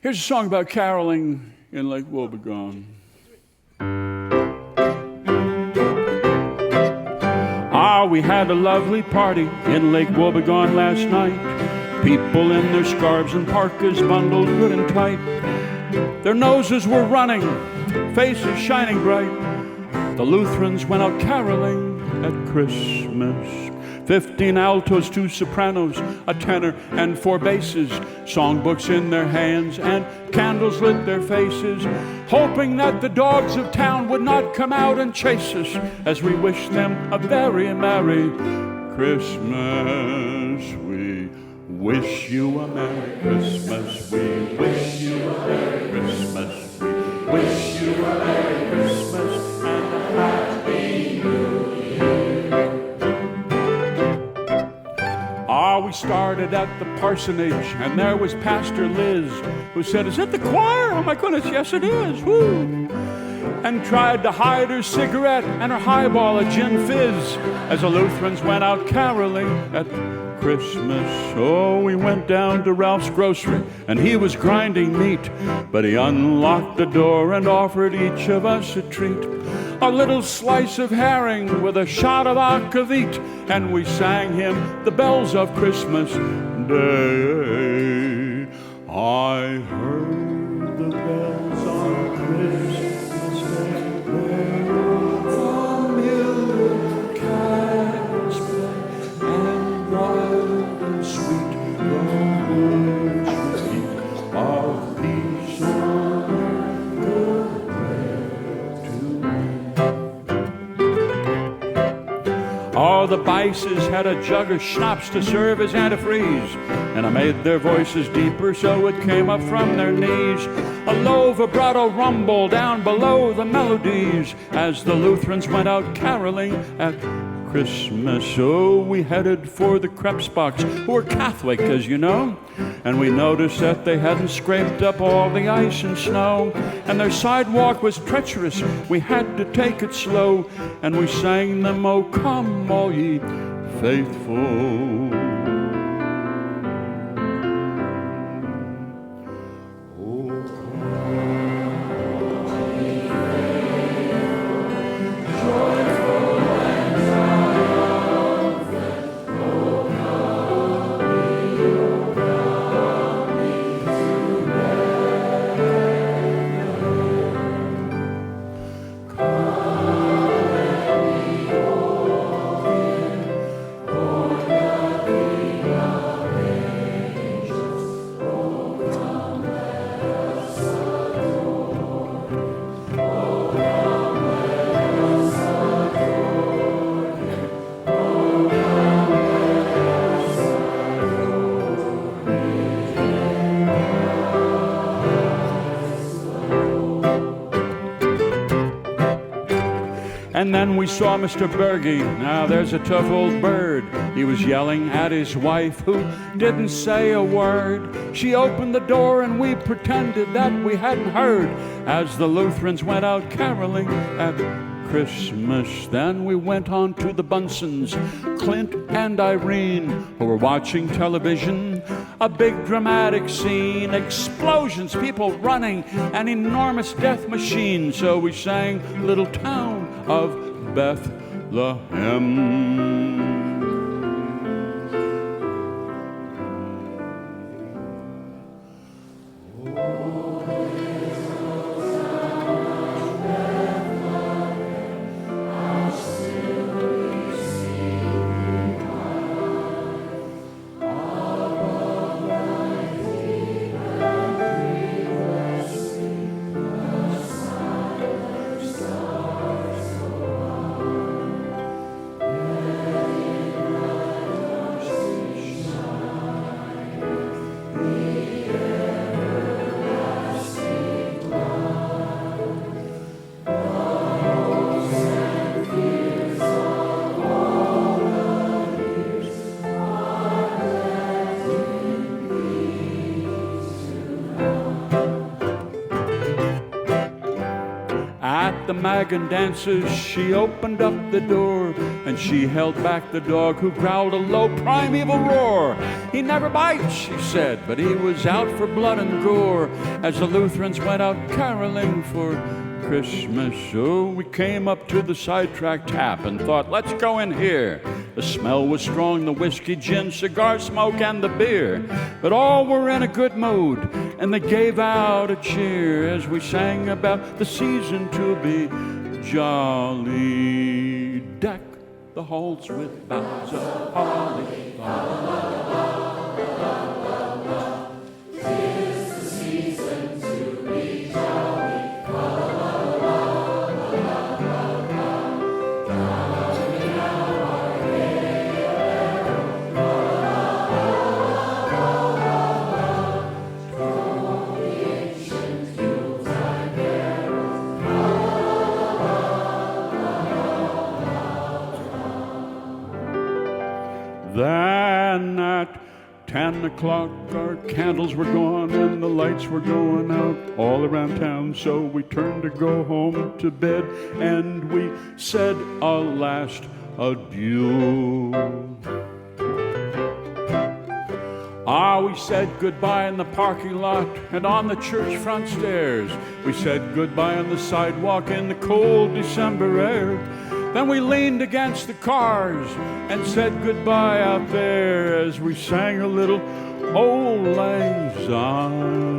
Here's a song about caroling in Lake Wobegon. We had a lovely party in Lake Wobegon last night. People in their scarves and parkas bundled good and tight. Their noses were running, faces shining bright. The Lutherans went out caroling at Christmas. 15 altos, 2 sopranos, a tenor, and 4 basses. Songbooks in their hands and candles lit their faces, hoping that the dogs of town would not come out and chase us as we wished them a very Merry Christmas. We wish you a Merry Christmas. We wish you a Merry Christmas. We wish you a Merry Christmas and a Happy New Year. We started at the parsonage, and there was Pastor Liz, who said, "Is it the choir? Oh my goodness, yes it is, woo!" And tried to hide her cigarette and her highball of gin fizz as the Lutherans went out caroling at Christmas. Oh, we went down to Ralph's grocery, and he was grinding meat, but he unlocked the door and offered each of us a treat. A little slice of herring with a shot of akavit, and we sang him the bells of Christmas Day. I heard the bells on Christmas Day, where familiar carols play, and wild and sweet the words repeat of peace on earth, goodwill to men. All the Bices had a jug of schnapps to serve as antifreeze, and I made their voices deeper so it came up from their knees. A low vibrato rumble down below the melodies as the Lutherans went out caroling at Christmas. So we headed for the Krebsbachs, who were Catholic, as you know, and we noticed that they hadn't scraped up all the ice and snow, and their sidewalk was treacherous. We had to take it slow, and we sang them, "Oh, come, all ye faithful." And then we saw Mr. Berge. Now there's a tough old bird. He was yelling at his wife, who didn't say a word. She opened the door and we pretended that we hadn't heard as the Lutherans went out caroling at Christmas. Then we went on to the Bunsons, Clint and Irene, who were watching television. A big dramatic scene, explosions, people running, an enormous death machine. So we sang Little Town of Bethlehem. the Magan dances, she opened up the door, and she held back the dog, who growled a low primeval roar. He never bites, she said, but he was out for blood and gore, as the Lutherans went out caroling for Christmas. So we came up to the sidetrack tap and thought, let's go in here. The smell was strong, the whiskey, gin, cigar smoke, and the beer. But all were in a good mood, and they gave out a cheer as we sang about the season to be jolly. Deck the halls with boughs of holly. La, la, la, la, la, la, la. 'Tis the season to be jolly. La, la, la, la, la, la, la, la. Jolly now our gay apparel. La, la, la, la, la, la. Through the ancient Yuletide carols. La, la, la, la, la, la. Then at 10 o'clock our candles were gone and the lights were going out all around town, so we turned to go home to bed and we said a last adieu. We said goodbye in the parking lot and on the church front stairs. We said goodbye on the sidewalk in the cold December air. Then we leaned against the cars and said goodbye out there as we sang a little Old Lang Syne.